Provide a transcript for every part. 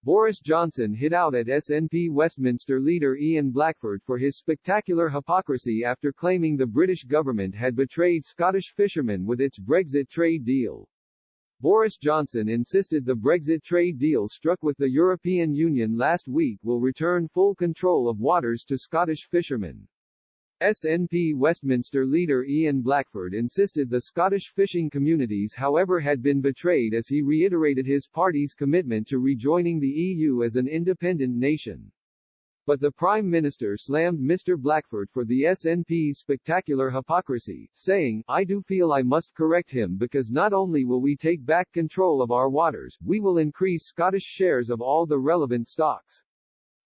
Boris Johnson hit out at SNP Westminster leader Ian Blackford for his spectacular hypocrisy after claiming the British government had betrayed Scottish fishermen with its Brexit trade deal. Boris Johnson insisted the Brexit trade deal struck with the European Union last week will return full control of waters to Scottish fishermen. SNP Westminster leader Ian Blackford insisted the Scottish fishing communities however had been betrayed as he reiterated his party's commitment to rejoining the EU as an independent nation. But the Prime Minister slammed Mr. Blackford for the SNP's spectacular hypocrisy, saying, "I do feel I must correct him because not only will we take back control of our waters, we will increase Scottish shares of all the relevant stocks.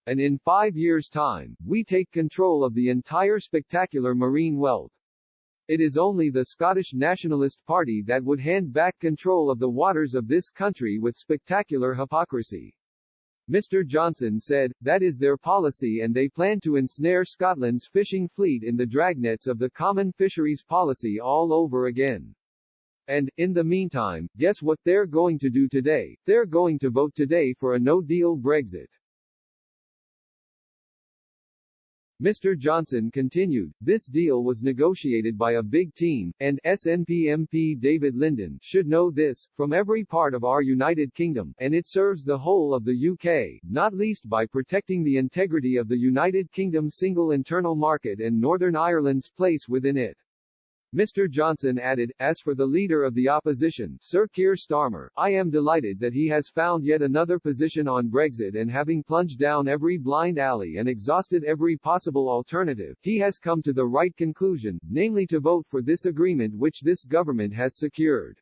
And in 5 years' time, we take control of the entire spectacular marine wealth. It is only the Scottish Nationalist Party that would hand back control of the waters of this country with spectacular hypocrisy." Mr. Johnson said, "That is their policy and they plan to ensnare Scotland's fishing fleet in the dragnets of the common fisheries policy all over again. And, in the meantime, guess what they're going to do today? They're going to vote today for a no-deal Brexit." Mr. Johnson continued, "This deal was negotiated by a big team, and SNP MP David Linden should know this, from every part of our United Kingdom, and it serves the whole of the UK, not least by protecting the integrity of the United Kingdom's single internal market and Northern Ireland's place within it." Mr. Johnson added, "As for the leader of the opposition, Sir Keir Starmer, I am delighted that he has found yet another position on Brexit and having plunged down every blind alley and exhausted every possible alternative, he has come to the right conclusion, namely to vote for this agreement which this government has secured."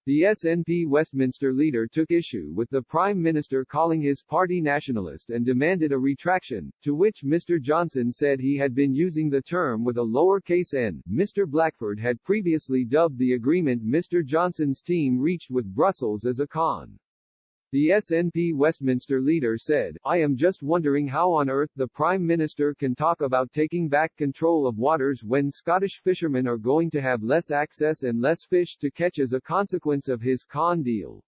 The SNP Westminster leader took issue with the Prime Minister calling his party nationalist and demanded a retraction, to which Mr. Johnson said he had been using the term with a lowercase n. Mr. Blackford had previously dubbed the agreement Mr. Johnson's team reached with Brussels as a con. The SNP Westminster leader said, "I am just wondering how on earth the Prime Minister can talk about taking back control of waters when Scottish fishermen are going to have less access and less fish to catch as a consequence of his con deal."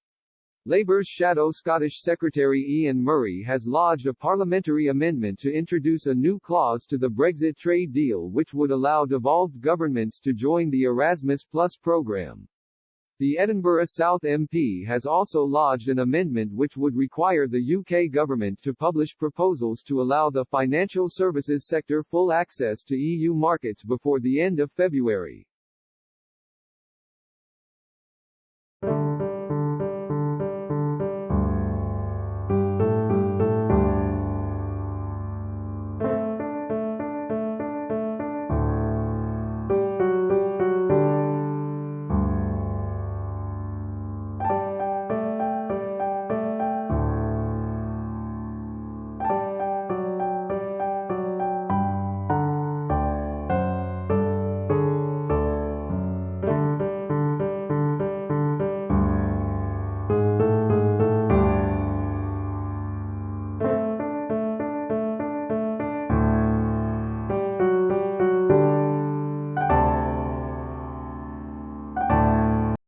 Labour's shadow Scottish Secretary Ian Murray has lodged a parliamentary amendment to introduce a new clause to the Brexit trade deal which would allow devolved governments to join the Erasmus Plus programme. The Edinburgh South MP has also lodged an amendment which would require the UK government to publish proposals to allow the financial services sector full access to EU markets before the end of February.